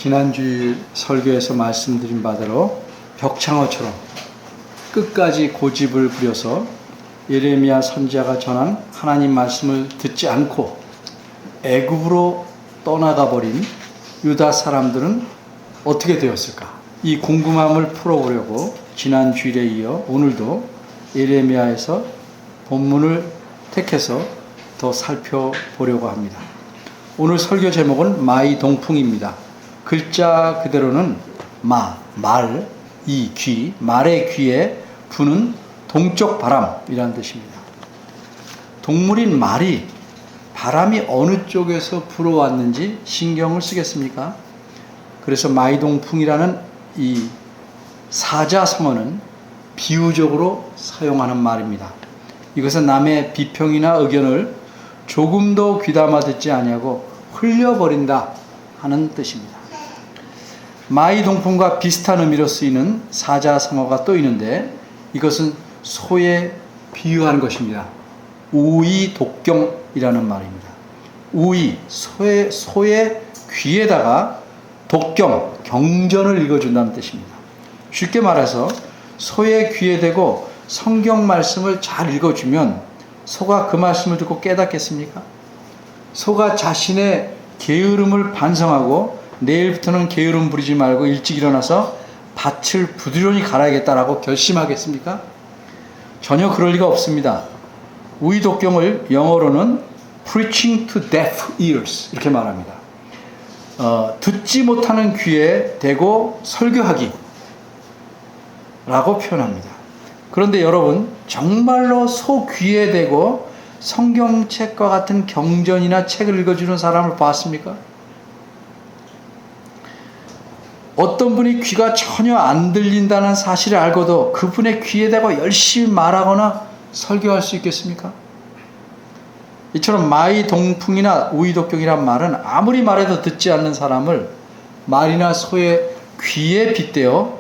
지난주 설교에서 말씀드린 바대로 벽창호처럼 끝까지 고집을 부려서 예레미야 선지자가 전한 하나님 말씀을 듣지 않고 애굽으로 떠나가 버린 유다 사람들은 어떻게 되었을까? 이 궁금함을 풀어보려고 지난 주일에 이어 오늘도 예레미야에서 본문을 택해서 더 살펴보려고 합니다. 오늘 설교 제목은 마이동풍입니다. 글자 그대로는 말, 이 귀, 말의 귀에 부는 동쪽 바람이라는 뜻입니다. 동물인 말이 바람이 어느 쪽에서 불어왔는지 신경을 쓰겠습니까? 그래서 마이동풍이라는 이 사자성어는 비유적으로 사용하는 말입니다. 이것은 남의 비평이나 의견을 조금도 귀담아 듣지 아니하고 흘려버린다 하는 뜻입니다. 마이동풍과 비슷한 의미로 쓰이는 사자성어가 또 있는데 이것은 소에 비유한 것입니다. 우이독경이라는 말입니다. 우이, 소의 귀에다가 독경, 경전을 읽어준다는 뜻입니다. 쉽게 말해서 소의 귀에 대고 성경 말씀을 잘 읽어주면 소가 그 말씀을 듣고 깨닫겠습니까? 소가 자신의 게으름을 반성하고 내일부터는 게으름 부리지 말고 일찍 일어나서 밭을 부지런히 갈아야겠다라고 결심하겠습니까? 전혀 그럴 리가 없습니다. 우이독경을 영어로는 preaching to deaf ears 이렇게 말합니다. 듣지 못하는 귀에 대고 설교하기 라고 표현합니다. 그런데 여러분, 정말로 소 귀에 대고 성경책과 같은 경전이나 책을 읽어주는 사람을 봤습니까? 어떤 분이 귀가 전혀 안 들린다는 사실을 알고도 그분의 귀에 대고 열심히 말하거나 설교할 수 있겠습니까? 이처럼 마이동풍이나 우이독경이란 말은 아무리 말해도 듣지 않는 사람을 말이나 소의 귀에 빗대어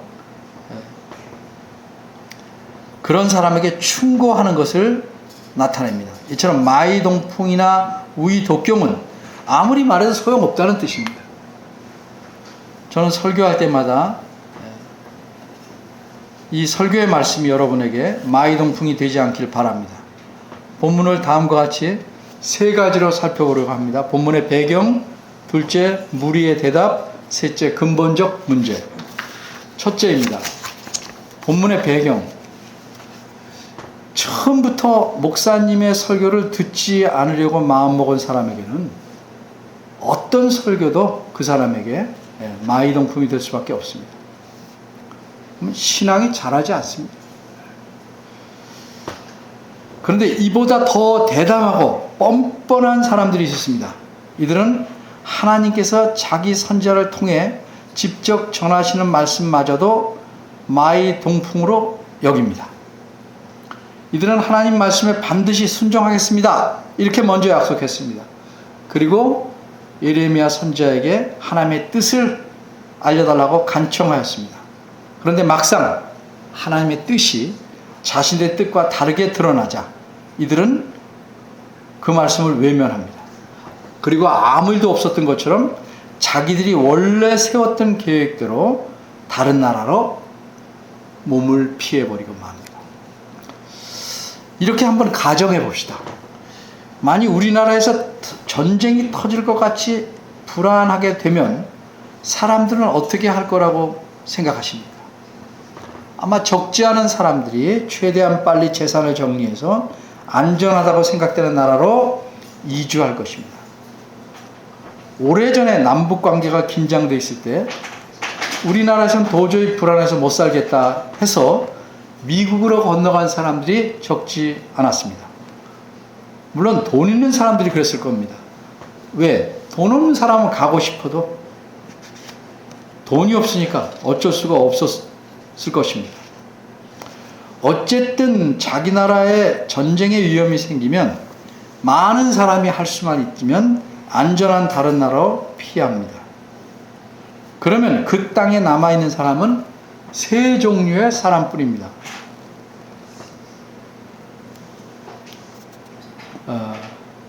그런 사람에게 충고하는 것을 나타냅니다. 이처럼 마이동풍이나 우이독경은 아무리 말해도 소용없다는 뜻입니다. 저는 설교할 때마다 이 설교의 말씀이 여러분에게 마이동풍이 되지 않길 바랍니다. 본문을 다음과 같이 세 가지로 살펴보려고 합니다. 본문의 배경, 둘째 무리의 대답, 셋째 근본적 문제. 첫째입니다. 본문의 배경. 처음부터 목사님의 설교를 듣지 않으려고 마음먹은 사람에게는 어떤 설교도 그 사람에게 마이동풍이 될 수밖에 없습니다. 신앙이 자라지 않습니다. 그런데 이보다 더 대담하고 뻔뻔한 사람들이 있었습니다. 이들은 하나님께서 자기 선지자를 통해 직접 전하시는 말씀마저도 마이동풍으로 여깁니다. 이들은 하나님 말씀에 반드시 순종하겠습니다. 이렇게 먼저 약속했습니다. 그리고 예레미야 선지자에게 하나님의 뜻을 알려달라고 간청하였습니다. 그런데 막상 하나님의 뜻이 자신의 뜻과 다르게 드러나자 이들은 그 말씀을 외면합니다. 그리고 아무 일도 없었던 것처럼 자기들이 원래 세웠던 계획대로 다른 나라로 몸을 피해버리고 맙니다. 이렇게 한번 가정해 봅시다. 만약 우리나라에서 전쟁이 터질 것 같이 불안하게 되면 사람들은 어떻게 할 거라고 생각하십니까? 아마 적지 않은 사람들이 최대한 빨리 재산을 정리해서 안전하다고 생각되는 나라로 이주할 것입니다. 오래전에 남북 관계가 긴장돼 있을 때 우리나라에서는 도저히 불안해서 못 살겠다 해서 미국으로 건너간 사람들이 적지 않았습니다. 물론 돈 있는 사람들이 그랬을 겁니다. 왜? 돈 없는 사람은 가고 싶어도 돈이 없으니까 어쩔 수가 없었을 것입니다. 어쨌든 자기 나라에 전쟁의 위험이 생기면 많은 사람이 할 수만 있으면 안전한 다른 나라로 피합니다. 그러면 그 땅에 남아있는 사람은 세 종류의 사람뿐입니다.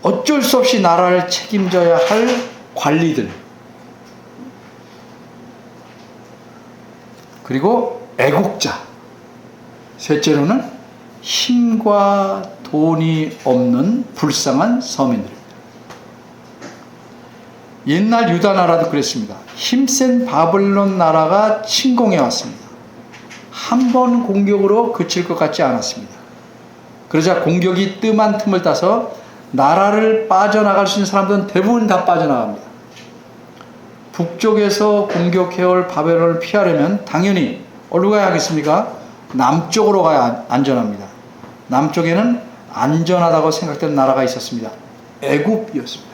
어쩔 수 없이 나라를 책임져야 할 관리들, 그리고 애국자. 셋째로는 힘과 돈이 없는 불쌍한 서민들입니다. 옛날 유다 나라도 그랬습니다. 힘센 바벨론 나라가 침공해 왔습니다. 한 번 공격으로 그칠 것 같지 않았습니다. 그러자 공격이 뜸한 틈을 따서 나라를 빠져나갈 수 있는 사람들은 대부분 다 빠져나갑니다. 북쪽에서 공격해올 바벨론을 피하려면 당연히 어디로 가야 하겠습니까? 남쪽으로 가야 안전합니다. 남쪽에는 안전하다고 생각되는 나라가 있었습니다. 애굽이었습니다.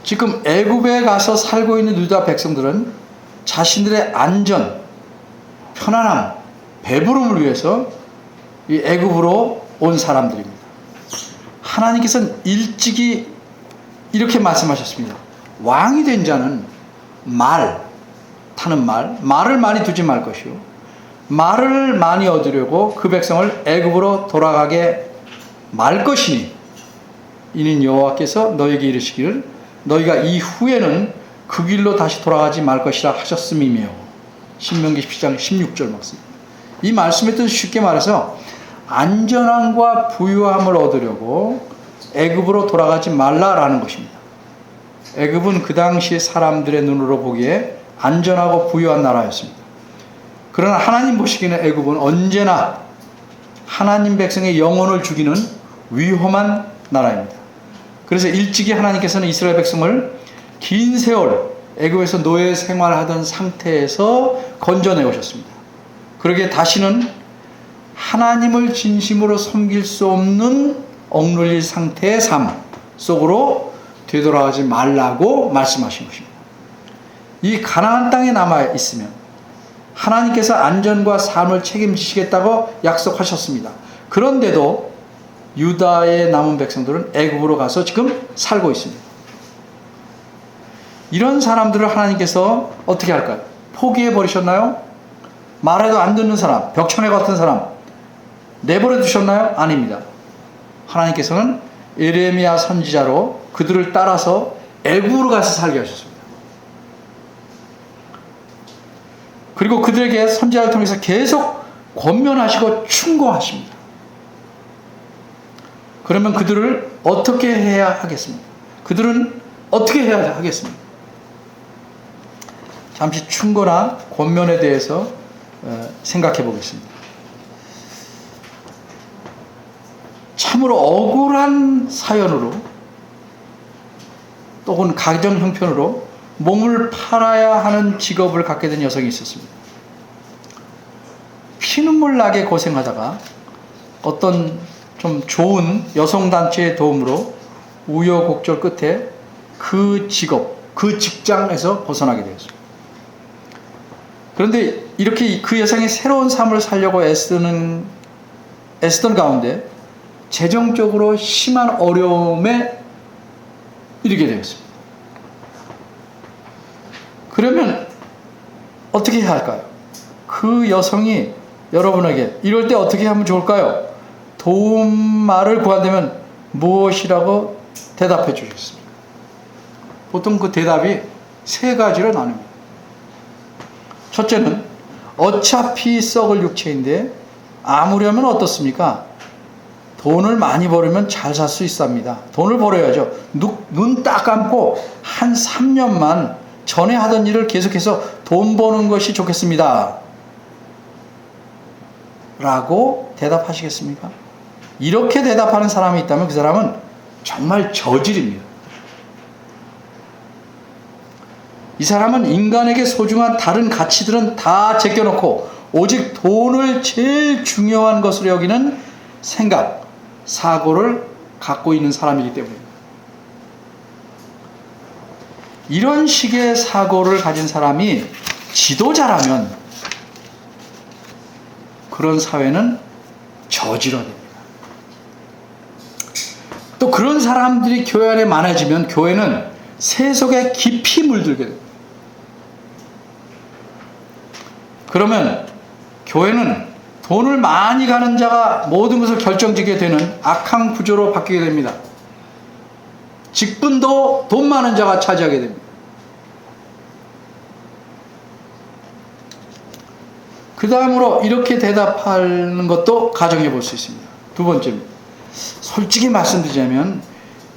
지금 애굽에 가서 살고 있는 유다 백성들은 자신들의 안전, 편안함, 배부름을 위해서 이 애굽으로 온 사람들입니다. 하나님께서는 일찍이 이렇게 말씀하셨습니다. 왕이 된 자는 말을 많이 두지 말 것이요, 말을 많이 얻으려고 그 백성을 애굽으로 돌아가게 말 것이니 이는 여호와께서 너에게 이르시기를 너희가 이후에는 그 길로 다시 돌아가지 말 것이라 하셨음이며. 신명기 17장 16절 말씀. 이 말씀의 뜻은 쉽게 말해서 안전함과 부유함을 얻으려고 애굽으로 돌아가지 말라라는 것입니다. 애굽은 그 당시 사람들의 눈으로 보기에 안전하고 부유한 나라였습니다. 그러나 하나님 보시기에는 애굽은 언제나 하나님 백성의 영혼을 죽이는 위험한 나라입니다. 그래서 일찍이 하나님께서는 이스라엘 백성을 긴 세월 애굽에서 노예 생활하던 상태에서 건져내 오셨습니다. 그러기에 다시는 하나님을 진심으로 섬길 수 없는 억눌릴 상태의 삶 속으로 되돌아가지 말라고 말씀하신 것입니다. 이 가나안 땅에 남아 있으면 하나님께서 안전과 삶을 책임지시겠다고 약속하셨습니다. 그런데도 유다의 남은 백성들은 애굽으로 가서 지금 살고 있습니다. 이런 사람들을 하나님께서 어떻게 할까요? 포기해 버리셨나요? 말해도 안 듣는 사람, 벽천에 같은 사람 내버려 두셨나요? 아닙니다. 하나님께서는 예레미야 선지자로 그들을 따라서 애굽으로 가서 살게 하셨습니다. 그리고 그들에게 선지자를 통해서 계속 권면하시고 충고하십니다. 그러면 그들을 어떻게 해야 하겠습니까? 그들은 어떻게 해야 하겠습니까? 잠시 충고나 권면에 대해서 생각해 보겠습니다. 참으로 억울한 사연으로 또는 가정 형편으로 몸을 팔아야 하는 직업을 갖게 된 여성이 있었습니다. 피눈물 나게 고생하다가 어떤 좀 좋은 여성단체의 도움으로 우여곡절 끝에 그 직업, 그 직장에서 벗어나게 되었습니다. 그런데 이렇게 그 여성이 새로운 삶을 살려고 애쓰던 가운데 재정적으로 심한 어려움에 이르게 되었습니다. 그러면 어떻게 해야 할까요? 그 여성이 여러분에게 이럴 때 어떻게 하면 좋을까요? 도움말을 구한다면 무엇이라고 대답해 주셨습니다. 보통 그 대답이 세 가지로 나눕니다. 첫째는 어차피 썩을 육체인데 아무려면 어떻습니까? 돈을 많이 벌으면 잘 살 수 있습니다. 돈을 벌어야죠. 눈 딱 감고 한 3년만 전에 하던 일을 계속해서 돈 버는 것이 좋겠습니다. 라고 대답하시겠습니까? 이렇게 대답하는 사람이 있다면 그 사람은 정말 저질입니다. 이 사람은 인간에게 소중한 다른 가치들은 다 제껴놓고 오직 돈을 제일 중요한 것으로 여기는 생각, 사고를 갖고 있는 사람이기 때문입니다. 이런 식의 사고를 가진 사람이 지도자라면 그런 사회는 저질화됩니다. 또 그런 사람들이 교회 안에 많아지면 교회는 세속에 깊이 물들게 됩니다. 그러면 교회는 돈을 많이 가는 자가 모든 것을 결정짓게 되는 악한 구조로 바뀌게 됩니다. 직분도 돈 많은 자가 차지하게 됩니다. 그 다음으로 이렇게 대답하는 것도 가정해 볼 수 있습니다. 두 번째입니다. 솔직히 말씀드리자면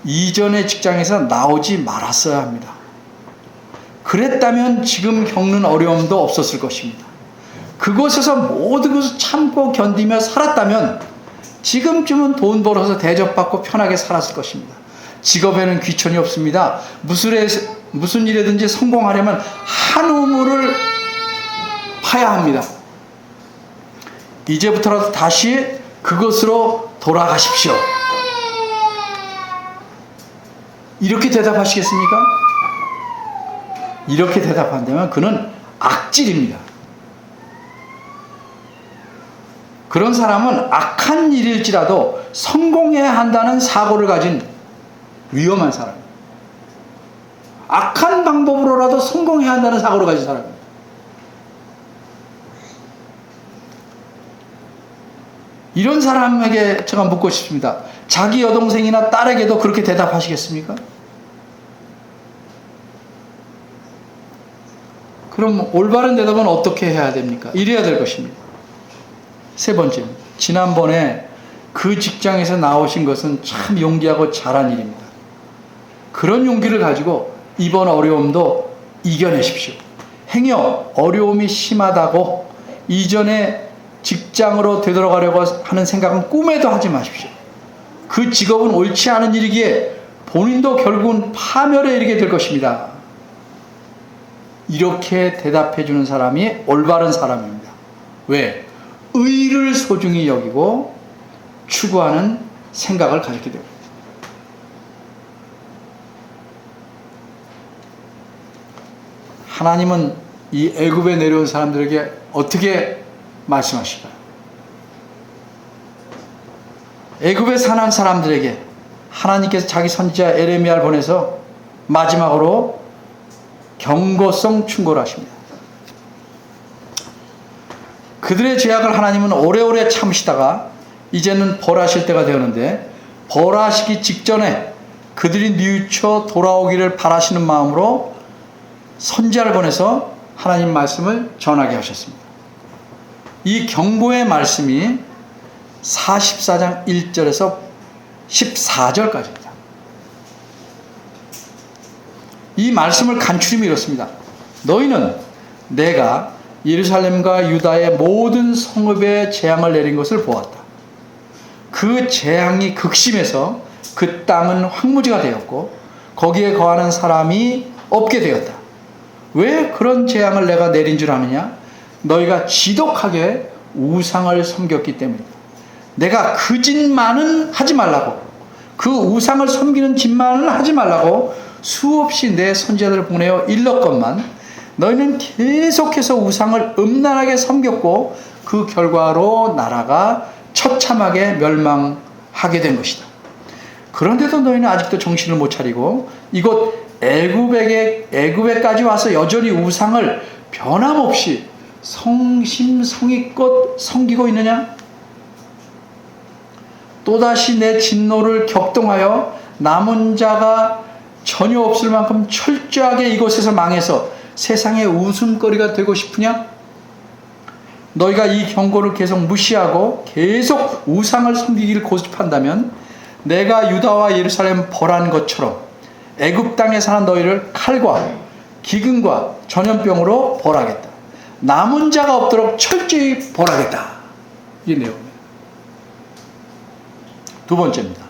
이전의 직장에서 나오지 말았어야 합니다. 그랬다면 지금 겪는 어려움도 없었을 것입니다. 그곳에서 모든 것을 참고 견디며 살았다면 지금쯤은 돈 벌어서 대접받고 편하게 살았을 것입니다. 직업에는 귀천이 없습니다. 무슨 일이든지 성공하려면 한 우물을 파야 합니다. 이제부터라도 다시 그것으로 돌아가십시오. 이렇게 대답하시겠습니까? 이렇게 대답한다면 그는 악질입니다. 그런 사람은 악한 일일지라도 성공해야 한다는 사고를 가진 위험한 사람입니다. 악한 방법으로라도 성공해야 한다는 사고를 가진 사람입니다. 이런 사람에게 제가 묻고 싶습니다. 자기 여동생이나 딸에게도 그렇게 대답하시겠습니까? 그럼 올바른 대답은 어떻게 해야 됩니까? 이래야 될 것입니다. 세 번째, 지난번에 그 직장에서 나오신 것은 참 용기하고 잘한 일입니다. 그런 용기를 가지고 이번 어려움도 이겨내십시오. 행여 어려움이 심하다고 이전에 직장으로 되돌아가려고 하는 생각은 꿈에도 하지 마십시오. 그 직업은 옳지 않은 일이기에 본인도 결국은 파멸에 이르게 될 것입니다. 이렇게 대답해 주는 사람이 올바른 사람입니다. 왜? 의를 소중히 여기고 추구하는 생각을 가졌기 때문입니다. 하나님은 이 애굽에 내려온 사람들에게 어떻게 말씀하실까요? 애굽에 사는 사람들에게 하나님께서 자기 선지자 에레미야를 보내서 마지막으로 경고성 충고를 하십니다. 그들의 죄악을 하나님은 오래오래 참으시다가 이제는 벌하실 때가 되었는데 벌하시기 직전에 그들이 뉘우쳐 돌아오기를 바라시는 마음으로 선지자를 보내서 하나님 말씀을 전하게 하셨습니다. 이 경고의 말씀이 44장 1절에서 14절까지입니다. 이 말씀을 간추림이 이렇습니다. 너희는 내가 예루살렘과 유다의 모든 성읍에 재앙을 내린 것을 보았다. 그 재앙이 극심해서 그 땅은 황무지가 되었고 거기에 거하는 사람이 없게 되었다. 왜 그런 재앙을 내가 내린 줄 아느냐? 너희가 지독하게 우상을 섬겼기 때문이다. 내가 그 짓만은 하지 말라고, 그 우상을 섬기는 짓만은 하지 말라고 수없이 내 선지자들을 보내어 일렀건만 너희는 계속해서 우상을 음란하게 섬겼고 그 결과로 나라가 처참하게 멸망하게 된 것이다. 그런데도 너희는 아직도 정신을 못 차리고 이곳 애굽에까지 와서 여전히 우상을 변함없이 성심성의껏 섬기고 있느냐? 또다시 내 진노를 격동하여 남은 자가 전혀 없을 만큼 철저하게 이곳에서 망해서 세상의 웃음거리가 되고 싶으냐? 너희가 이 경고를 계속 무시하고 계속 우상을 섬기기를 고집한다면 내가 유다와 예루살렘 벌한 것처럼 애굽 땅에 사는 너희를 칼과 기근과 전염병으로 벌하겠다. 남은 자가 없도록 철저히 벌하겠다. 이 내용입니다. 두 번째입니다.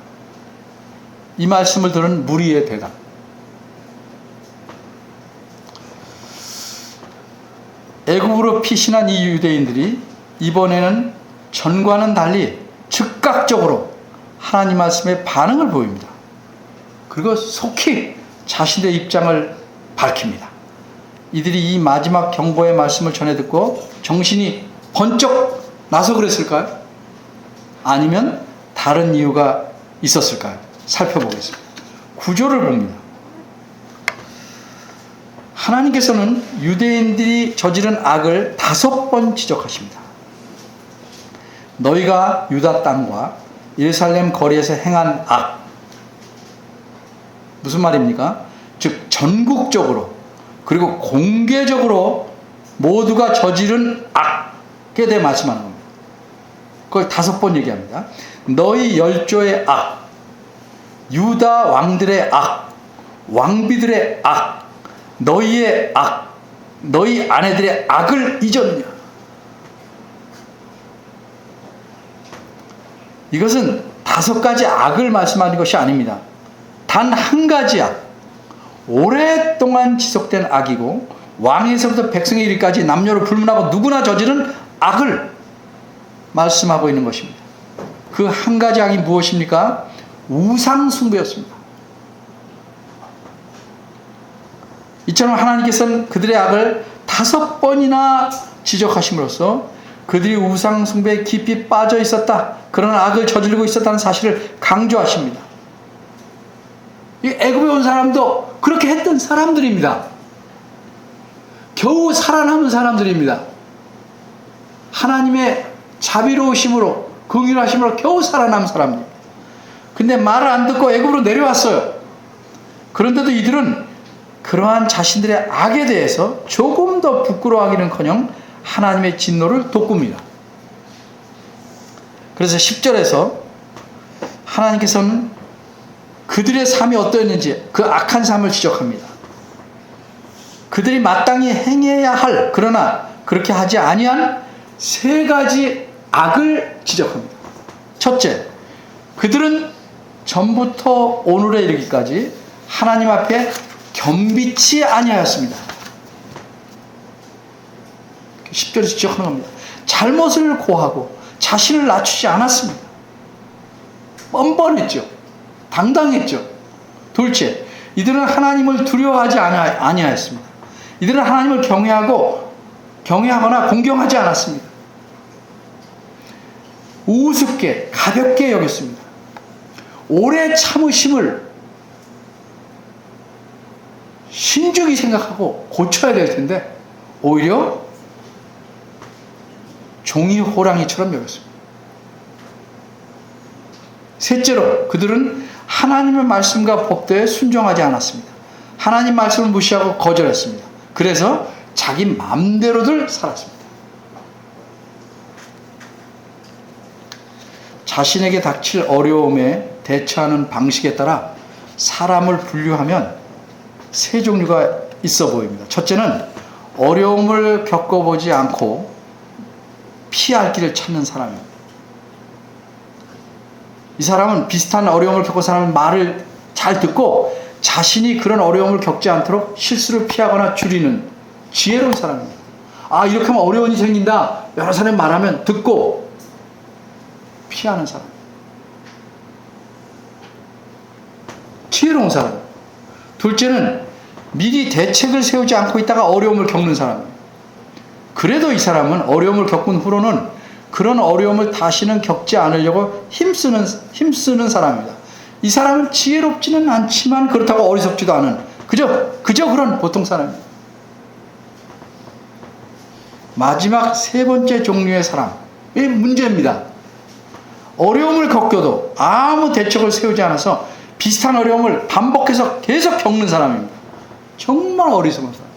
이 말씀을 들은 무리의 대답. 애굽으로 피신한 이 유대인들이 이번에는 전과는 달리 즉각적으로 하나님 말씀에 반응을 보입니다. 그리고 속히 자신의 입장을 밝힙니다. 이들이 이 마지막 경고의 말씀을 전해 듣고 정신이 번쩍 나서 그랬을까요? 아니면 다른 이유가 있었을까요? 살펴보겠습니다. 구조를 봅니다. 하나님께서는 유대인들이 저지른 악을 5번 지적하십니다. 너희가 유다 땅과 예루살렘 거리에서 행한 악, 무슨 말입니까? 즉 전국적으로 그리고 공개적으로 모두가 저지른 악, 그게 내 말씀하는 겁니다. 그걸 5번 얘기합니다. 너희 열조의 악, 유다 왕들의 악, 왕비들의 악, 너희의 악, 너희 아내들의 악을 잊었느냐. 이것은 5가지 악을 말씀하는 것이 아닙니다. 단 한 가지 악, 오랫동안 지속된 악이고 왕에서부터 백성에 이르기까지 남녀로 불문하고 누구나 저지른 악을 말씀하고 있는 것입니다. 그 한 가지 악이 무엇입니까? 우상 숭배였습니다. 이처럼 하나님께서는 그들의 악을 5번이나 지적하심으로써 그들이 우상 숭배에 깊이 빠져 있었다, 그런 악을 저지르고 있었다는 사실을 강조하십니다. 이 애굽에 온 사람도 그렇게 했던 사람들입니다. 겨우 살아남은 사람들입니다. 하나님의 자비로우심으로, 긍휼하심으로 겨우 살아남은 사람입니다. 근데 말을 안 듣고 애굽으로 내려왔어요. 그런데도 이들은 그러한 자신들의 악에 대해서 조금 더 부끄러워하기는커녕 하나님의 진노를 돋굽니다. 그래서 10절에서 하나님께서는 그들의 삶이 어떠했는지 그 악한 삶을 지적합니다. 그들이 마땅히 행해야 할, 그러나 그렇게 하지 아니한 3가지 악을 지적합니다. 첫째, 그들은 전부터 오늘에 이르기까지 하나님 앞에 겸비치 아니하였습니다. 10절에서 지적하는 겁니다. 잘못을 고하고 자신을 낮추지 않았습니다. 뻔뻔했죠. 당당했죠. 둘째, 이들은 하나님을 두려워하지 아니하였습니다. 이들은 하나님을 경외하거나 공경하지 않았습니다. 우습게 가볍게 여겼습니다. 오래 참으심을 신중히 생각하고 고쳐야 될 텐데 오히려 종이 호랑이처럼 여겼습니다. 셋째로, 그들은 하나님의 말씀과 법도에 순종하지 않았습니다. 하나님 말씀을 무시하고 거절했습니다. 그래서 자기 마음대로들 살았습니다. 자신에게 닥칠 어려움에 대처하는 방식에 따라 사람을 분류하면 3 종류가 있어 보입니다. 첫째는 어려움을 겪어보지 않고 피할 길을 찾는 사람입니다. 이 사람은 비슷한 어려움을 겪은 사람의 말을 잘 듣고 자신이 그런 어려움을 겪지 않도록 실수를 피하거나 줄이는 지혜로운 사람입니다. 아, 이렇게 하면 어려운 일이 생긴다, 여러 사람이 말하면 듣고 피하는 사람. 지혜로운 사람. 둘째는 미리 대책을 세우지 않고 있다가 어려움을 겪는 사람입니다. 그래도 이 사람은 어려움을 겪은 후로는 그런 어려움을 다시는 겪지 않으려고 힘쓰는 사람입니다. 이 사람은 지혜롭지는 않지만 그렇다고 어리석지도 않은 그저 그런 보통 사람입니다. 마지막 3번째 종류의 사람이 문제입니다. 어려움을 겪어도 아무 대책을 세우지 않아서 비슷한 어려움을 반복해서 계속 겪는 사람입니다. 정말 어리석은 사람.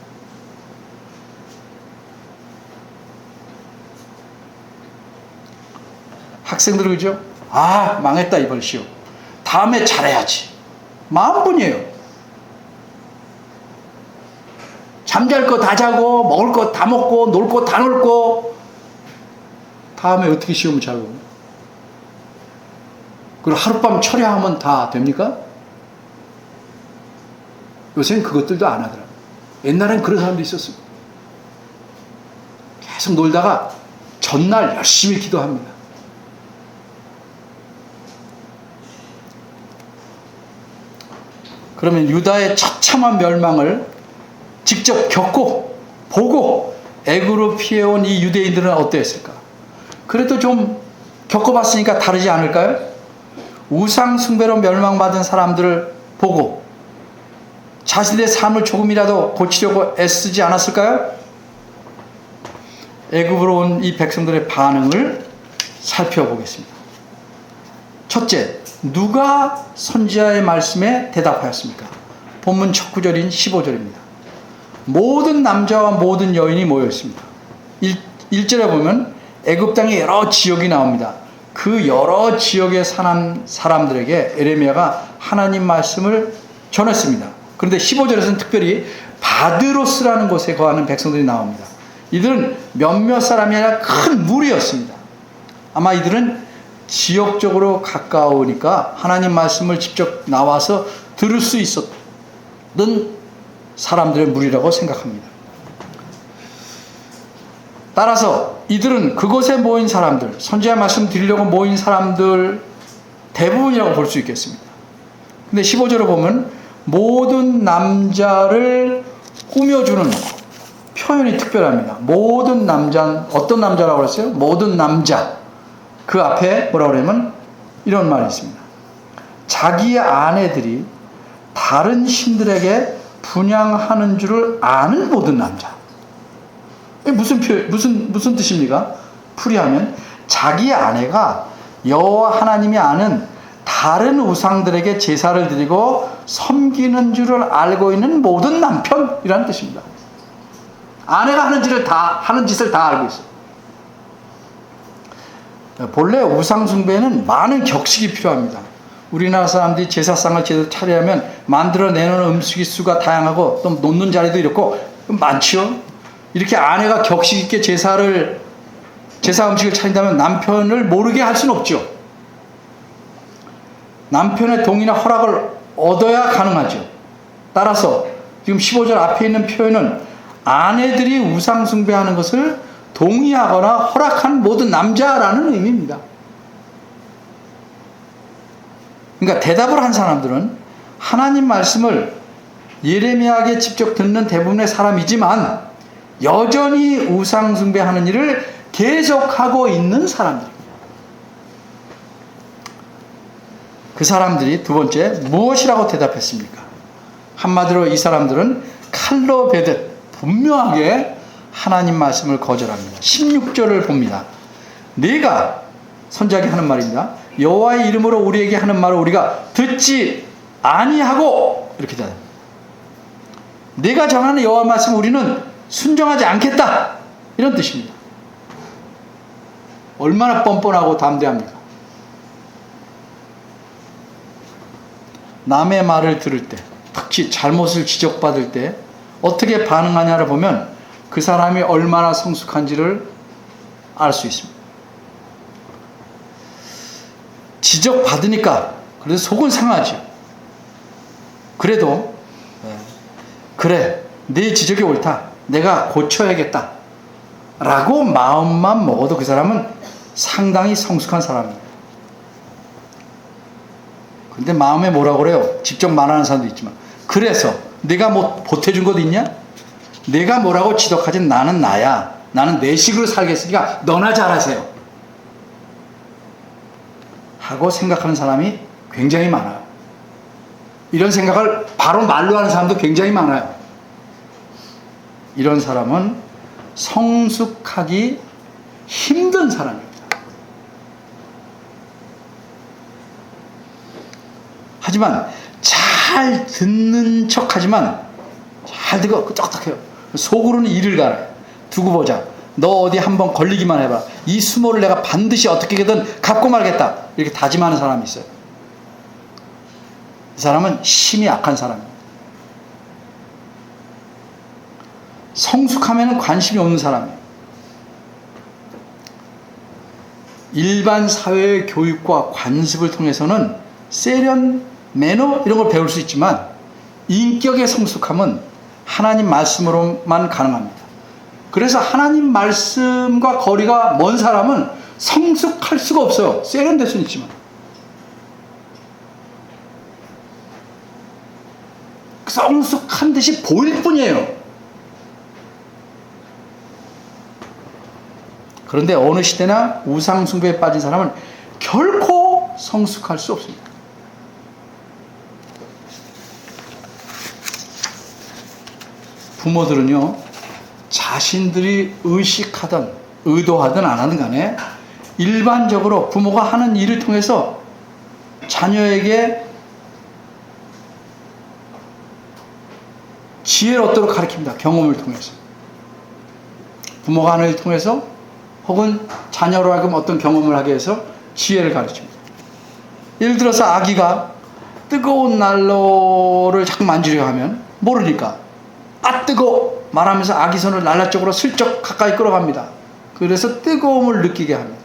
학생들은 그죠? 아, 망했다 이번 시험. 다음에 잘해야지. 마음뿐이에요. 잠잘 거 다 자고, 먹을 거 다 먹고, 놀 거 다 놀고, 다음에 어떻게 시험을 잘 보냐? 그리고 하룻밤 철야하면 다 됩니까? 요새는 그것들도 안 하더라고요. 옛날엔 그런 사람도 있었습니다. 계속 놀다가 전날 열심히 기도합니다. 그러면 유다의 처참한 멸망을 직접 겪고 보고 애굽으로 피해온 이 유대인들은 어땠을까? 그래도 좀 겪어봤으니까 다르지 않을까요? 우상 숭배로 멸망받은 사람들을 보고 자신의 삶을 조금이라도 고치려고 애쓰지 않았을까요? 애굽으로 온 이 백성들의 반응을 살펴보겠습니다. 첫째, 누가 선지자의 말씀에 대답하였습니까? 본문 첫 구절인 15절입니다. 모든 남자와 모든 여인이 모여 있습니다. 1절에 보면 애굽 땅에 여러 지역이 나옵니다. 그 여러 지역의 사람들에게 에레미야가 하나님 말씀을 전했습니다. 그런데 15절에서는 특별히 바드로스라는 곳에 거하는 백성들이 나옵니다. 이들은 몇몇 사람이 아니라 큰 무리였습니다. 아마 이들은 지역적으로 가까우니까 하나님 말씀을 직접 나와서 들을 수 있었던 사람들의 무리라고 생각합니다. 따라서 이들은 그곳에 모인 사람들, 선지자 말씀 드리려고 모인 사람들 대부분이라고 볼 수 있겠습니다. 근데 15절을 보면 모든 남자를 꾸며주는 표현이 특별합니다. 모든 남자, 어떤 남자라고 그랬어요? 모든 남자. 그 앞에 뭐라고 그러냐면 이런 말이 있습니다. 자기의 아내들이 다른 신들에게 분향하는 줄을 아는 모든 남자. 무슨 뜻입니까? 풀이하면 자기의 아내가 여호와 하나님이 아는 다른 우상들에게 제사를 드리고 섬기는 줄을 알고 있는 모든 남편이라는 뜻입니다. 아내가 하는 짓을 다 알고 있어요. 본래 우상 숭배에는 많은 격식이 필요합니다. 우리나라 사람들이 제사상을 제대로 차려하면 만들어내는 음식의 수가 다양하고 또 놓는 자리도 이렇고 많죠. 이렇게 아내가 격식 있게 제사 음식을 차린다면 남편을 모르게 할 수는 없죠. 남편의 동의나 허락을 얻어야 가능하죠. 따라서 지금 15절 앞에 있는 표현은 아내들이 우상 숭배하는 것을 동의하거나 허락한 모든 남자라는 의미입니다. 그러니까 대답을 한 사람들은 하나님 말씀을 예레미야에게 직접 듣는 대부분의 사람이지만 여전히 우상 숭배하는 일을 계속하고 있는 사람들입니다. 그 사람들이 두 번째 무엇이라고 대답했습니까? 한마디로 이 사람들은 칼로 베듯 분명하게 하나님 말씀을 거절합니다. 16절을 봅니다. 네가 선지자에게 하는 말입니다. 여호와의 이름으로 우리에게 하는 말을 우리가 듣지 아니하고 이렇게 되다. 네가 전하는 여호와 말씀 우리는 순종하지 않겠다 이런 뜻입니다. 얼마나 뻔뻔하고 담대합니까? 남의 말을 들을 때, 특히 잘못을 지적받을 때 어떻게 반응하냐를 보면 그 사람이 얼마나 성숙한지를 알 수 있습니다. 지적받으니까 그래서 속은 상하죠. 그래도 그래 네 지적이 옳다, 내가 고쳐야겠다 라고 마음만 먹어도 그 사람은 상당히 성숙한 사람입니다. 근데 마음에 뭐라고 그래요? 직접 말하는 사람도 있지만, 그래서 내가 뭐 보태준 것 있냐? 내가 뭐라고 지적하진 나는 나야. 나는 내 식으로 살겠으니까 너나 잘하세요 하고 생각하는 사람이 굉장히 많아요. 이런 생각을 바로 말로 하는 사람도 굉장히 많아요. 이런 사람은 성숙하기 힘든 사람입니다. 하지만 잘 듣는 척 하지만 잘 듣고 쩍쩍해요. 속으로는 이를 갈아요. 두고 보자. 너 어디 한번 걸리기만 해봐. 이 수모를 내가 반드시 어떻게든 갚고 말겠다. 이렇게 다짐하는 사람이 있어요. 이 사람은 심히 악한 사람입니다. 성숙하면 관심이 없는 사람이에요. 일반 사회의 교육과 관습을 통해서는 세련, 매너 이런 걸 배울 수 있지만 인격의 성숙함은 하나님 말씀으로만 가능합니다. 그래서 하나님 말씀과 거리가 먼 사람은 성숙할 수가 없어요. 세련될 수는 있지만. 성숙한 듯이 보일 뿐이에요. 그런데 어느 시대나 우상 숭배에 빠진 사람은 결코 성숙할 수 없습니다. 부모들은요, 자신들이 의식하든 의도하든 안 하든 간에 일반적으로 부모가 하는 일을 통해서 자녀에게 지혜를 얻도록 가르칩니다. 경험을 통해서. 부모가 하는 일을 통해서 혹은 자녀로 하여금 어떤 경험을 하게 해서 지혜를 가르칩니다. 예를 들어서 아기가 뜨거운 난로를 자꾸 만지려 하면 모르니까 아 뜨거워 말하면서 아기 손을 난로 쪽으로 슬쩍 가까이 끌어갑니다. 그래서 뜨거움을 느끼게 합니다.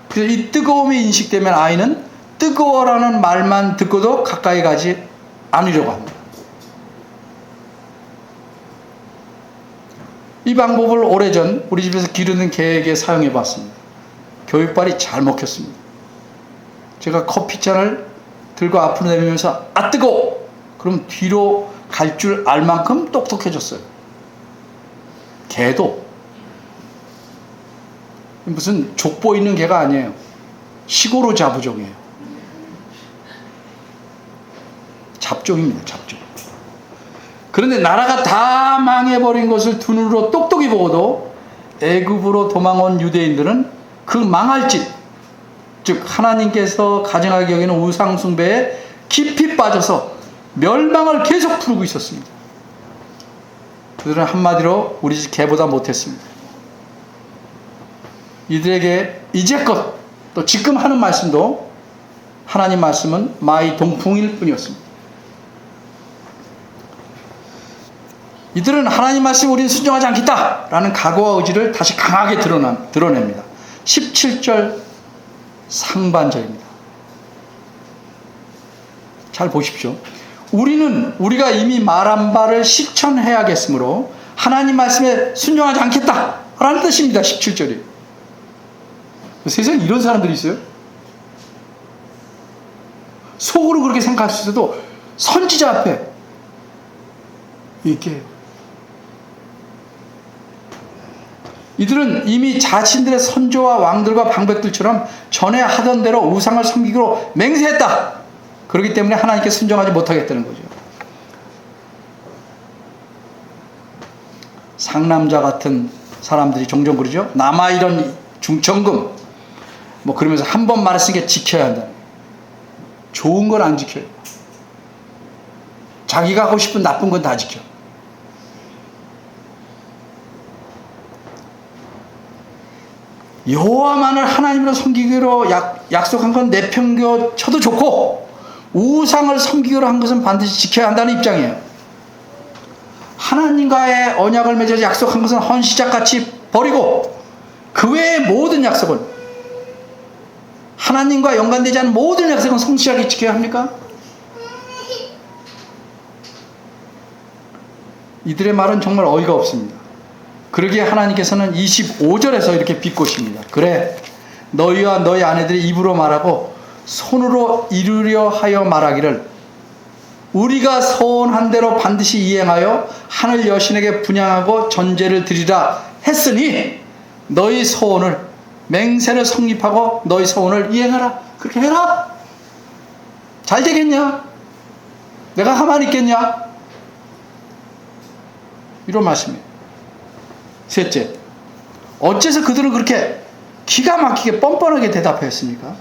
그래서 이 뜨거움이 인식되면 아이는 뜨거워라는 말만 듣고도 가까이 가지 않으려고 합니다. 이 방법을 오래전 우리 집에서 기르는 개에게 사용해 봤습니다. 교육발이 잘 먹혔습니다. 제가 커피잔을 들고 앞으로 내밀면서 아 뜨거워! 그럼 뒤로 갈 줄 알 만큼 똑똑해졌어요. 개도 무슨 족보 있는 개가 아니에요. 시고로 자부종이에요. 잡종입니다. 잡종. 그런데 나라가 다 망해버린 것을 두 눈으로 똑똑히 보고도 애굽으로 도망온 유대인들은 그 망할 짓, 즉 하나님께서 가증하게 여기는 우상 숭배에 깊이 빠져서 멸망을 계속 부르고 있었습니다. 그들은 한마디로 우리 집 개보다 못했습니다. 이들에게 이제껏 또 지금 하는 말씀도 하나님 말씀은 마이 동풍일 뿐이었습니다. 이들은 하나님 말씀 우리는 순종하지 않겠다 라는 각오와 의지를 다시 강하게 드러냅니다. 17절 상반절입니다. 잘 보십시오. 우리가 이미 말한 바를 실천해야겠으므로 하나님 말씀에 순종하지 않겠다 라는 뜻입니다. 17절이. 세상에 이런 사람들이 있어요. 속으로 그렇게 생각할 수 있어도 선지자 앞에 이렇게 이들은 이미 자신들의 선조와 왕들과 방백들처럼 전에 하던 대로 우상을 섬기기로 맹세했다. 그렇기 때문에 하나님께 순종하지 못하겠다는 거죠. 상남자 같은 사람들이 종종 그러죠. 남아 이런 중천금 뭐 그러면서 한 번 말했으니까 지켜야 한다. 좋은 건 안 지켜요. 자기가 하고 싶은 나쁜 건 다 지켜. 여호와만을 하나님으로 섬기기로 약속한 건 내팽겨 쳐도 좋고 우상을 섬기기로 한 것은 반드시 지켜야 한다는 입장이에요. 하나님과의 언약을 맺어 약속한 것은 헌시작같이 버리고 그 외의 모든 약속은 하나님과 연관되지 않은 모든 약속은 성실하게 지켜야 합니까? 이들의 말은 정말 어이가 없습니다. 그러기에 하나님께서는 25절에서 이렇게 비꼬십니다. 그래 너희와 너희 아내들이 입으로 말하고 손으로 이루려 하여 말하기를 우리가 서원한 대로 반드시 이행하여 하늘 여신에게 분향하고 전제를 드리라 했으니 너희 서원을 맹세를 성립하고 너희 서원을 이행하라. 그렇게 해라. 잘 되겠냐? 내가 가만히 있겠냐? 이런 말씀이에요. 셋째, 어째서 그들은 그렇게 기가 막히게 뻔뻔하게 대답했습니까?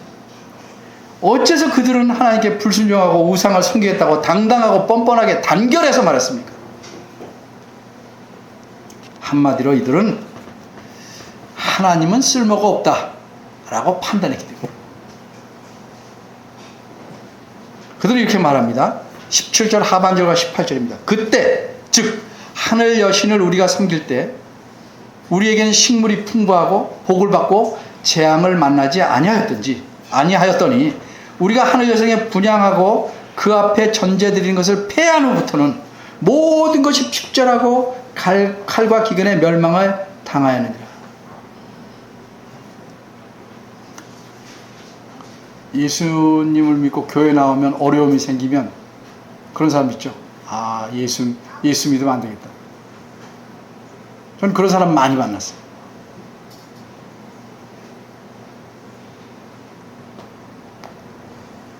어째서 그들은 하나님께 불순종하고 우상을 섬기겠다고 당당하고 뻔뻔하게 단결해서 말했습니까? 한마디로 이들은 하나님은 쓸모가 없다 라고 판단했기 때문에 그들은 이렇게 말합니다. 17절 하반절과 18절입니다. 그때 즉 하늘 여신을 우리가 섬길 때 우리에게는 식물이 풍부하고 복을 받고 재앙을 만나지 아니하였더니 우리가 하늘 여신에게 분향하고 그 앞에 전제 드리는 것을 폐한 후부터는 모든 것이 축절하고 칼과 기근의 멸망을 당하였느니라. 예수님을 믿고 교회 나오면 어려움이 생기면 그런 사람 있죠. 아, 예수 믿으면 안 되겠다. 저는 그런 사람 많이 만났어요.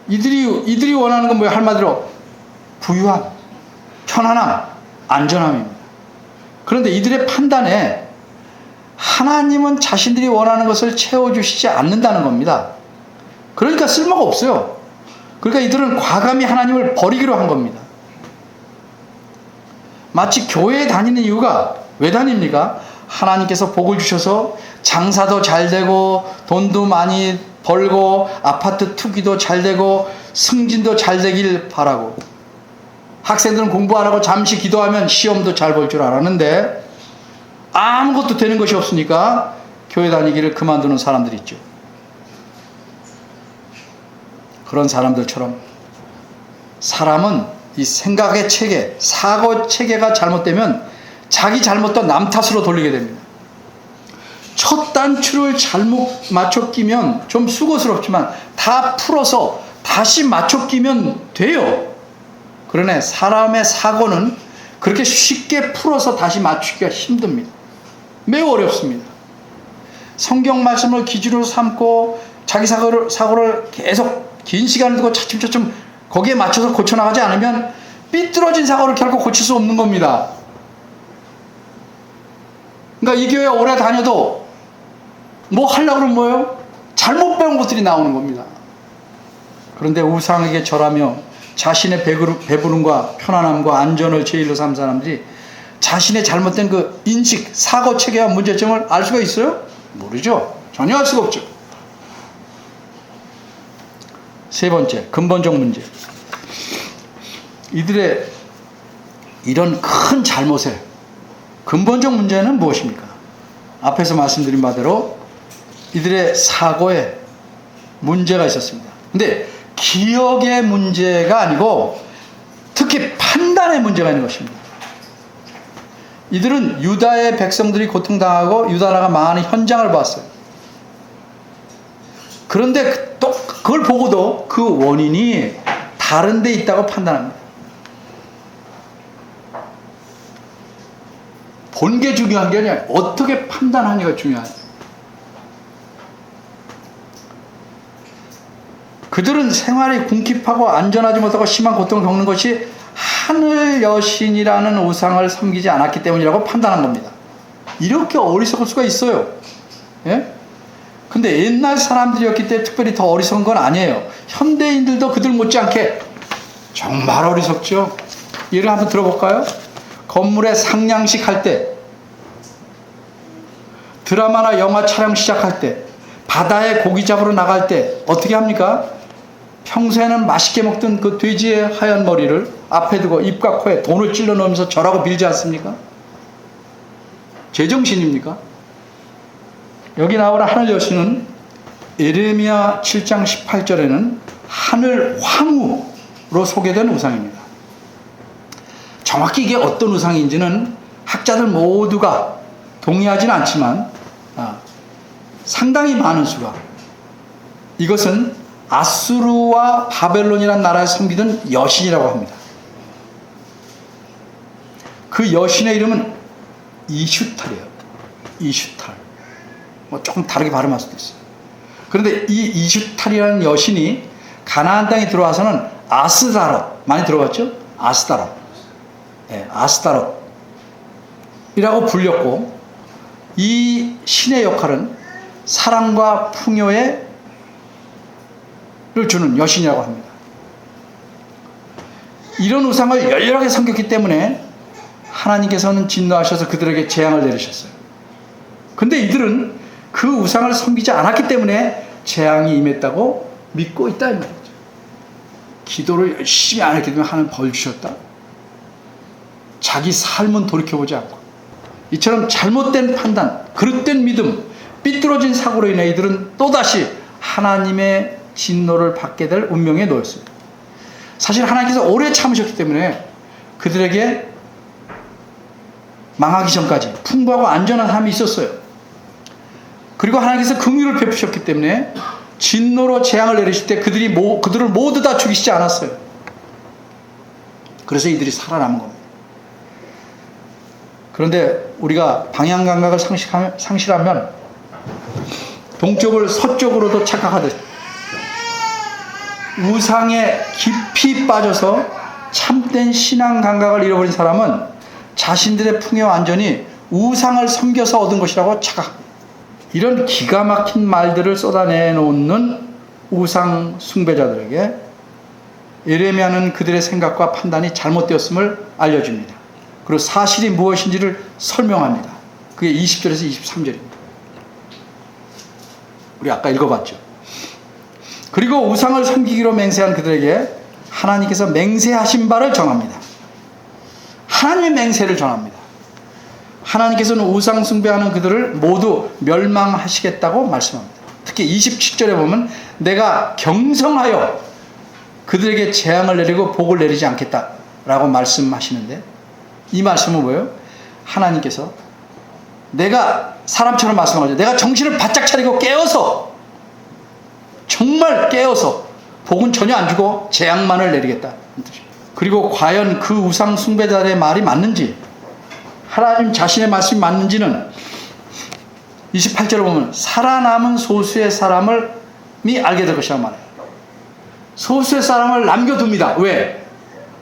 이들이 원하는 건 뭐예요? 한마디로 부유함, 편안함, 안전함입니다. 그런데 이들의 판단에 하나님은 자신들이 원하는 것을 채워주시지 않는다는 겁니다. 그러니까 쓸모가 없어요. 그러니까 이들은 과감히 하나님을 버리기로 한 겁니다. 마치 교회에 다니는 이유가 왜 다닙니까? 하나님께서 복을 주셔서 장사도 잘 되고 돈도 많이 벌고 아파트 투기도 잘 되고 승진도 잘 되길 바라고, 학생들은 공부 안 하고 잠시 기도하면 시험도 잘 볼 줄 알았는데 아무것도 되는 것이 없으니까 교회 다니기를 그만두는 사람들이 있죠. 그런 사람들처럼 사람은 이 생각의 체계, 사고 체계가 잘못되면 자기 잘못도 남 탓으로 돌리게 됩니다. 첫 단추를 잘못 맞춰 끼면 좀 수고스럽지만 다 풀어서 다시 맞춰 끼면 돼요. 그러나 사람의 사고는 그렇게 쉽게 풀어서 다시 맞추기가 힘듭니다. 매우 어렵습니다. 성경 말씀을 기준으로 삼고 자기 사고를 계속 긴 시간을 두고 차츰차츰 거기에 맞춰서 고쳐나가지 않으면 삐뚤어진 사고를 결코 고칠 수 없는 겁니다. 그러니까 이 교회 오래 다녀도 뭐 하려고 그러면 뭐예요? 잘못 배운 것들이 나오는 겁니다. 그런데 우상에게 절하며 자신의 배부름과 편안함과 안전을 제일로 삼은 사람들이 자신의 잘못된 그 인식, 사고 체계와 문제점을 알 수가 있어요? 모르죠. 전혀 알 수가 없죠. 세 번째, 근본적 문제. 이들의 이런 큰 잘못의 근본적 문제는 무엇입니까? 앞에서 말씀드린 바대로 이들의 사고에 문제가 있었습니다. 근데 기억의 문제가 아니고 특히 판단의 문제가 있는 것입니다. 이들은 유다의 백성들이 고통당하고 유다나가 망하는 현장을 봤어요. 그런데 또 그걸 보고도 그 원인이 다른 데 있다고 판단합니다. 본 게 중요한 게 아니라 어떻게 판단하느냐가 중요해요. 그들은 생활이 궁핍하고 안전하지 못하고 심한 고통을 겪는 것이 하늘 여신이라는 우상을 섬기지 않았기 때문이라고 판단한 겁니다. 이렇게 어리석을 수가 있어요. 예? 근데 옛날 사람들이었기 때문에 특별히 더 어리석은 건 아니에요. 현대인들도 그들 못지않게 정말 어리석죠. 예를 한번 들어볼까요? 건물에 상냥식 할 때, 드라마나 영화 촬영 시작할 때, 바다에 고기 잡으러 나갈 때 어떻게 합니까? 평소에는 맛있게 먹던 그 돼지의 하얀 머리를 앞에 두고 입과 코에 돈을 찔러 넣으면서 절하고 빌지 않습니까? 제정신입니까? 여기 나오는 하늘 여신은 예레미야 7장 18절에는 하늘 황후로 소개된 우상입니다. 정확히 이게 어떤 우상인지는 학자들 모두가 동의하지는 않지만 상당히 많은 수가 이것은 아수르와 바벨론이라는 나라에 섬기던 여신이라고 합니다. 그 여신의 이름은 이슈탈이에요. 이슈탈. 뭐 조금 다르게 발음할 수도 있어요. 그런데 이 이슈탈이라는 여신이 가나안 땅에 들어와서는 아스다롯, 많이 들어봤죠? 아스다롯. 네, 아스다롯이라고 불렸고, 이 신의 역할은 사랑과 풍요를 주는 여신이라고 합니다. 이런 우상을 열렬하게 섬겼기 때문에 하나님께서는 진노하셔서 그들에게 재앙을 내리셨어요. 근데 이들은 그 우상을 섬기지 않았기 때문에 재앙이 임했다고 믿고 있다 이 말이죠. 기도를 열심히 안 했기 때문에 하나님 벌 주셨다. 자기 삶은 돌이켜보지 않고 이처럼 잘못된 판단, 그릇된 믿음, 삐뚤어진 사고로 인해 이들은 또다시 하나님의 진노를 받게 될 운명에 놓였습니다. 사실 하나님께서 오래 참으셨기 때문에 그들에게 망하기 전까지 풍부하고 안전한 삶이 있었어요. 그리고 하나님께서 긍휼을 베푸셨기 때문에 진노로 재앙을 내리실 때 그들을 모두 다 죽이시지 않았어요. 그래서 이들이 살아남은 겁니다. 그런데 우리가 방향 감각을 상실하면 동쪽을 서쪽으로도 착각하듯 우상에 깊이 빠져서 참된 신앙 감각을 잃어버린 사람은 자신들의 풍요와 안전이 우상을 섬겨서 얻은 것이라고 착각합니다. 이런 기가 막힌 말들을 쏟아내놓는 우상 숭배자들에게 예레미야는 그들의 생각과 판단이 잘못되었음을 알려줍니다. 그리고 사실이 무엇인지를 설명합니다. 그게 20절에서 23절입니다. 우리 아까 읽어봤죠. 그리고 우상을 섬기기로 맹세한 그들에게 하나님께서 맹세하신 바를 전합니다. 하나님의 맹세를 전합니다. 하나님께서는 우상 숭배하는 그들을 모두 멸망하시겠다고 말씀합니다. 특히 27절에 보면 내가 경성하여 그들에게 재앙을 내리고 복을 내리지 않겠다라고 말씀하시는데, 이 말씀은 뭐예요? 하나님께서 내가 사람처럼 말씀하죠. 내가 정신을 바짝 차리고 깨어서, 정말 깨어서 복은 전혀 안 주고 재앙만을 내리겠다. 그리고 과연 그 우상 숭배자들의 말이 맞는지, 하나님 자신의 말씀이 맞는지는 28절에 보면 살아남은 소수의 사람이 알게 될 것이라고 말해요. 소수의 사람을 남겨둡니다. 왜?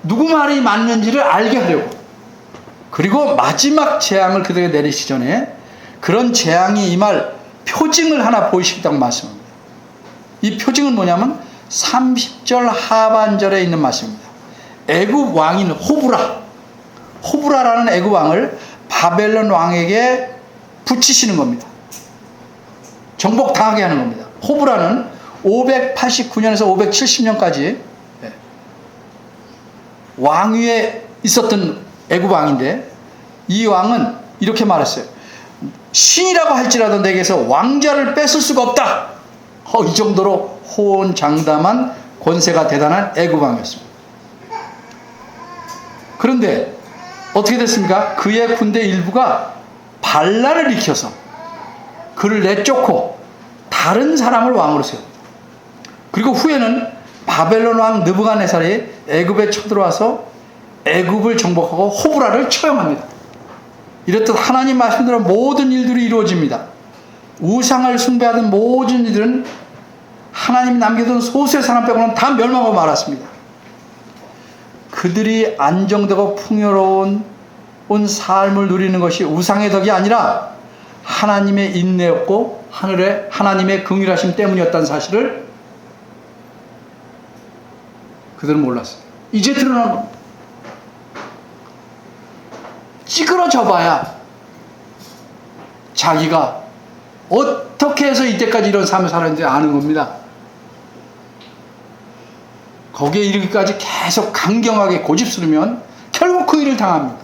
누구 말이 맞는지를 알게 하려고. 그리고 마지막 재앙을 그들에게 내리시기 전에 그런 재앙이 임할 표징을 하나 보이시겠다고 말씀합니다. 이 표징은 뭐냐면 30절 하반절에 있는 말씀입니다. 애굽 왕인 호브라라는 애굽 왕을 바벨론 왕에게 붙이시는 겁니다. 정복당하게 하는 겁니다. 호브라는 589년에서 570년까지 왕위에 있었던 애굽 왕인데, 이 왕은 이렇게 말했어요. 신이라고 할지라도 내게서 왕자를 뺏을 수가 없다. 이 정도로 호언장담한 권세가 대단한 애굽 왕이었습니다. 그런데 어떻게 됐습니까? 그의 군대 일부가 반란을 일으켜서 그를 내쫓고 다른 사람을 왕으로 세웁니다. 그리고 후에는 바벨론 왕 느부갓네살이 애굽에 쳐들어와서 애굽을 정복하고 호브라를 처형합니다. 이렇듯 하나님 말씀대로 모든 일들이 이루어집니다. 우상을 숭배하던 모든 이들은 하나님이 남겨둔 소수의 사람 빼고는 다 멸망하고 말았습니다. 그들이 안정되고 풍요로운 삶을 누리는 것이 우상의 덕이 아니라 하나님의 인내였고 하늘에 하나님의 긍휼하심 때문이었다는 사실을 그들은 몰랐어요. 이제 드러난 겁니다. 찌그러져 봐야 자기가 어떻게 해서 이때까지 이런 삶을 살았는지 아는 겁니다. 거기에 이르기까지 계속 강경하게 고집스르면 결국 그 일을 당합니다.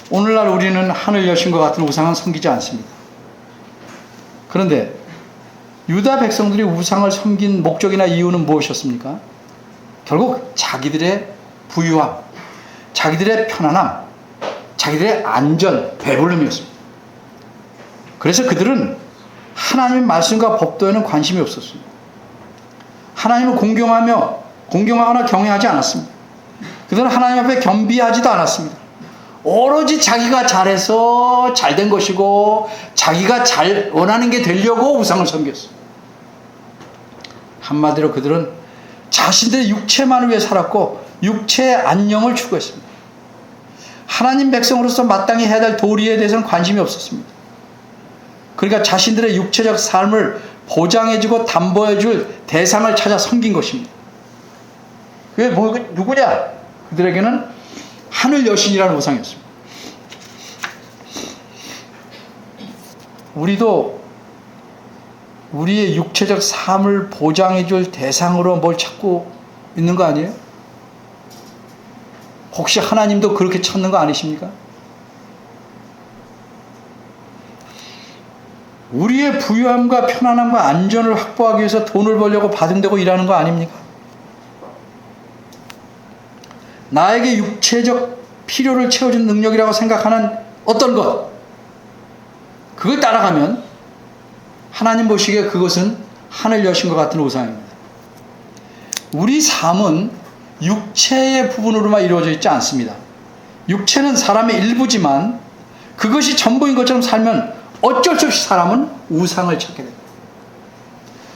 오늘날 우리는 하늘 여신과 같은 우상은 섬기지 않습니다. 그런데 유다 백성들이 우상을 섬긴 목적이나 이유는 무엇이었습니까? 결국 자기들의 부유함, 자기들의 편안함, 자기들의 안전, 배부름이었습니다. 그래서 그들은 하나님의 말씀과 법도에는 관심이 없었습니다. 하나님을 공경하거나 경외하지 않았습니다. 그들은 하나님 앞에 겸비하지도 않았습니다. 오로지 자기가 잘해서 잘된 것이고 자기가 잘 원하는 게 되려고 우상을 섬겼어요. 한마디로 그들은 자신들의 육체만을 위해 살았고 육체의 안녕을 추구했습니다. 하나님 백성으로서 마땅히 해야 될 도리에 대해서는 관심이 없었습니다. 그러니까 자신들의 육체적 삶을 보장해주고 담보해줄 대상을 찾아 섬긴 것입니다. 그게 누구냐? 그들에게는 하늘 여신이라는 우상이었습니다. 우리도 우리의 육체적 삶을 보장해줄 대상으로 뭘 찾고 있는 거 아니에요? 혹시 하나님도 그렇게 찾는 거 아니십니까? 우리의 부유함과 편안함과 안전을 확보하기 위해서 돈을 벌려고 바등대고 일하는 거 아닙니까? 나에게 육체적 필요를 채워준 능력이라고 생각하는 어떤 것, 그걸 따라가면 하나님 보시기에 그것은 하늘 여신과 같은 우상입니다. 우리 삶은 육체의 부분으로만 이루어져 있지 않습니다. 육체는 사람의 일부지만 그것이 전부인 것처럼 살면 어쩔 수 없이 사람은 우상을 찾게 됩니다.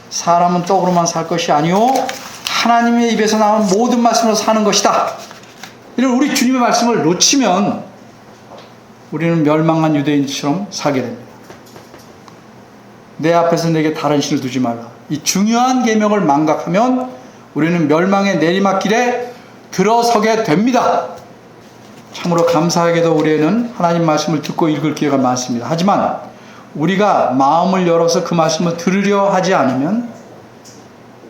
사람은 떡으로만 살 것이 아니요 하나님의 입에서 나온 모든 말씀으로 사는 것이다. 이런 우리 주님의 말씀을 놓치면 우리는 멸망한 유대인처럼 살게 됩니다. 내 앞에서 내게 다른 신을 두지 말라. 이 중요한 계명을 망각하면 우리는 멸망의 내리막길에 들어서게 됩니다. 참으로 감사하게도 우리는 하나님 말씀을 듣고 읽을 기회가 많습니다. 하지만 우리가 마음을 열어서 그 말씀을 들으려 하지 않으면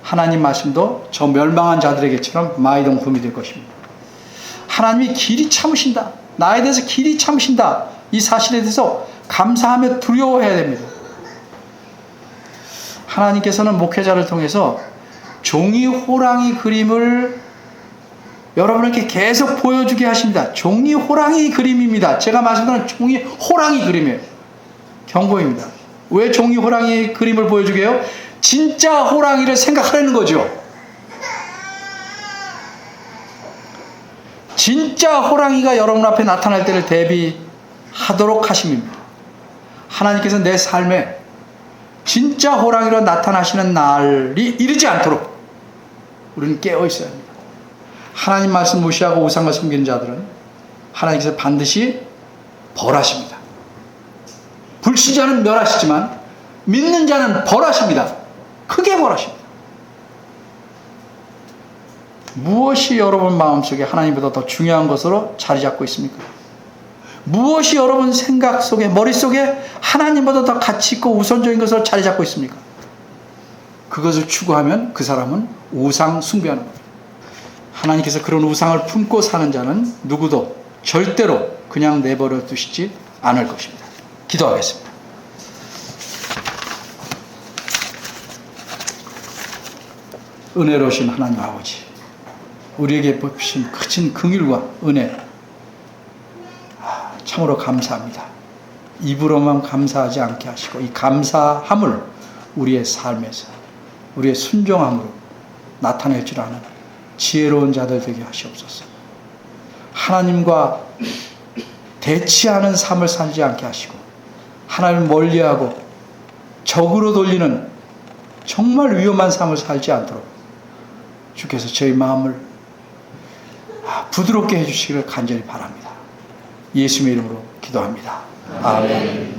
하나님 말씀도 저 멸망한 자들에게처럼 마이동품이 될 것입니다. 하나님이 길이 참으신다. 나에 대해서 길이 참으신다. 이 사실에 대해서 감사하며 두려워해야 됩니다. 하나님께서는 목회자를 통해서 종이 호랑이 그림을 여러분에게 계속 보여주게 하십니다. 종이 호랑이 그림입니다. 제가 말씀드린 종이 호랑이 그림이에요. 경고입니다. 왜 종이 호랑이 그림을 보여주게 해요? 진짜 호랑이를 생각하려는 거죠. 진짜 호랑이가 여러분 앞에 나타날 때를 대비하도록 하심입니다. 하나님께서 내 삶에 진짜 호랑이로 나타나시는 날이 이르지 않도록 우리는 깨어 있어야 합니다. 하나님 말씀 무시하고 우상을 섬기는 자들은 하나님께서 반드시 벌하십니다. 불신자는 멸하시지만 믿는 자는 벌하십니다. 크게 벌하십니다. 무엇이 여러분 마음속에 하나님보다 더 중요한 것으로 자리 잡고 있습니까? 무엇이 여러분 생각 속에, 머릿속에 하나님보다 더 가치 있고 우선적인 것으로 자리 잡고 있습니까? 그것을 추구하면 그 사람은 우상 숭배하는 겁니다. 하나님께서 그런 우상을 품고 사는 자는 누구도 절대로 그냥 내버려 두시지 않을 것입니다. 기도하겠습니다. 은혜로우신 하나님 아버지, 우리에게 베푸신 크신 긍휼과 은혜 참으로 감사합니다. 입으로만 감사하지 않게 하시고 이 감사함을 우리의 삶에서 우리의 순종함으로 나타낼 줄 아는 지혜로운 자들 되게 하시옵소서. 하나님과 대치하는 삶을 살지 않게 하시고 하나님을 멀리하고 적으로 돌리는 정말 위험한 삶을 살지 않도록 주께서 저희 마음을 부드럽게 해주시기를 간절히 바랍니다. 예수님의 이름으로 기도합니다. 아멘.